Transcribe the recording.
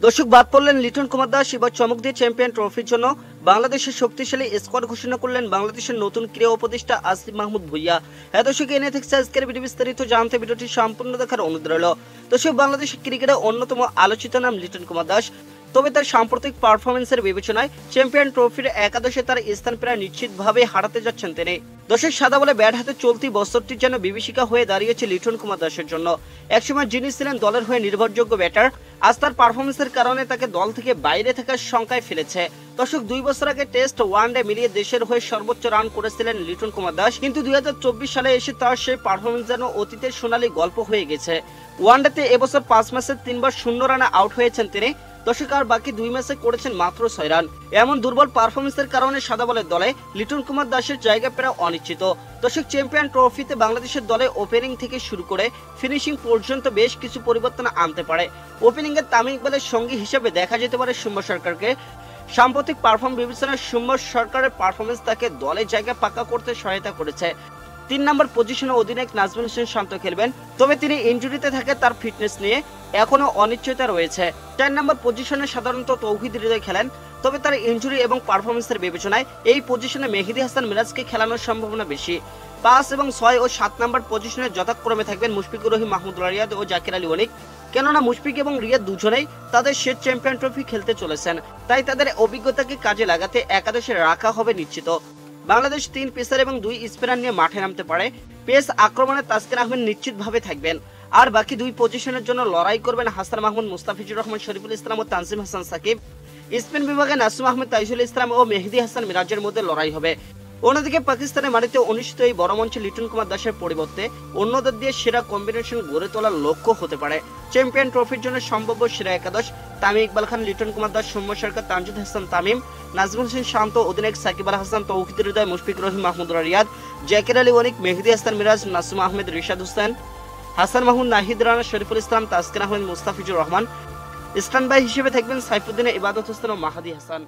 দর্শক বাদ পড়লেন লিটন কুমার দাস। এবার চমক দিয়ে চ্যাম্পিয়ন ট্রফির জন্য বাংলাদেশের শক্তিশালী স্কোয়াড ঘোষণা করলেন বাংলাদেশের নতুন ক্রীড়া উপদেষ্টা আসিফ মাহমুদ ভুইয়া। হ্যাঁ দর্শক, এনে থাকছে আজকের ভিডিও, বিস্তারিত জানতে ভিডিওটি সম্পূর্ণ দেখার অনুরোধ রইল। দর্শক, বাংলাদেশের ক্রিকেটের অন্যতম আলোচিত নাম লিটন কুমার দাস। তবে তার সাম্প্রতিক পারফরমেন্সের বিবেচনায় চ্যাম্পিয়ন ট্রফির একাদশে তার স্থান প্রায় নিশ্চিতভাবে হারাতে যাচ্ছেন তিনি। দর্শক, সাদা বলে ব্যাট হাতে চলতি বছরটি যেন বিভীষিকা হয়ে দাঁড়িয়েছে লিটন কুমার দাসের জন্য। একসময় যিনি ছিলেন দলের হয়ে নির্ভরযোগ্য ব্যাটার, আজ তার পারফরমেন্সের কারণে তাকে দল থেকে বাইরে থাকার শঙ্কায় ফেলেছে। দর্শক, 2 বছর আগে টেস্ট ওয়ানডে মিলিয়ে দেশের হয়ে সর্বোচ্চ রান করেছিলেন লিটন কুমার দাস, কিন্তু 2024 সালে এসে তার সেই পারফরমেন্স যেন অতীতের সোনালী গল্প হয়ে গেছে। ওয়ানডেতে এবছর 5 ম্যাচে 3 বার 0 রানে আউট হয়েছেন তিনি। দর্শক, আর বাকি 2 ম্যাচে করেছেন মাত্র 6 রান। এমন দুর্বল পারফরমেন্সের কারণে সাদা বলের দলে লিটন কুমার দাসের জায়গা প্রায় অনিশ্চিত। দর্শক, চ্যাম্পিয়ন ট্রফিতে বাংলাদেশের দলে ওপেনিং থেকে শুরু করে ফিনিশিং পর্যন্ত বেশ কিছু পরিবর্তন আনতে পারে। ওপেনিং এর তামিম ইকবালের সঙ্গী হিসেবে দেখা যেতে পারে সৌম্য সরকারকে। সাম্প্রতিক পারফর্ম বিবেচনায় সৌম্য সরকারের পারফরমেন্স তাকে দলের জায়গা পাকা করতে সহায়তা করেছে। 3 নম্বর পজিশনে অধিনায়ক নাজমুল হোসেন শান্ত খেলবেন, তবে তিনি ইনজুরিতে থাকে, তার ফিটনেস নিয়ে এখনো অনিশ্চয়তা রয়েছে। 4 নম্বর পজিশনে সাধারণত তৌহিদ হৃদয় খেলেন, তবে তার ইনজুরি এবং পারফরমেন্সের বিবেচনায় এই পজিশনে মেহেদী হাসান মিরাজকে খেলানোর সম্ভাবনা বেশি। 5 এবং 6 ও 7 নম্বর পজিশনে যথাক্রমে থাকবেন মুশফিকুর রহিম, মাহমুদুল্লাহ রিয়াদ ও জাকির আলী অনিক। কেননা মুশফিক এবং রিয়াদ দুজনেই তাদের শেষ চ্যাম্পিয়ন ট্রফি খেলতে চলেছেন, তাই তাদের অভিজ্ঞতাকে কাজে লাগাতে একাদশে রাখা হবে নিশ্চিত। বাংলাদেশ 3 পেসার এবং 2 স্পিনার নিয়ে মাঠে নামতে পারে। পেস আক্রমণে তাসকিন আহমেদ নিশ্চিতভাবে থাকবেন, আর বাকি 2 পজিশনের জন্য লড়াই করবেন হাসান মাহমুদ, মুস্তাফিজুর রহমান, শরীফুল ইসলাম ও তানজিম হাসান সাকিব। স্পিন বিভাগে নাসুম আহমেদ, তাইজুল ইসলাম ও মেহেদী হাসান মিরাজের মধ্যে লড়াই হবে। অন্যদিকে পাকিস্তানের মাটিতে অনুষ্ঠিত এই বড় মঞ্চে লিটন কুমার দাসের পরিবর্তে অন্যদের দিয়ে সেরা কম্বিনেশন গড়ে তোলার লক্ষ্য হতে পারে। চ্যাম্পিয়ন ট্রফির জন্য সম্ভাব্য সেরা একাদশ: তামিম ইকবাল খান, লিটন কুমার দাস, সৌম্য সরকার, তানজিদ হাসান তামিম, নাজমুল হোসেন শান্ত, অধিনায়ক সাকিব আল হাসান, তৌহিদ হৃদয়, মুশফিকুর রহিম, মাহমুদুল্লাহ রিয়াদ, জাকির আলী অনিক, মেহেদী হাসান মিরাজ, নাসুম আহমেদ, রিশাদ হোসেন, হাসান মাহমুদ, নাহিদ রানা, শরীফুল ইসলাম, তাসকিন আহমেদ, মুস্তাফিজুর রহমান। স্ট্যান্ড বাই হিসেবে থাকবেন সাইফুদ্দিন, ইবাদত হোসেন ও মাহাদি হাসান।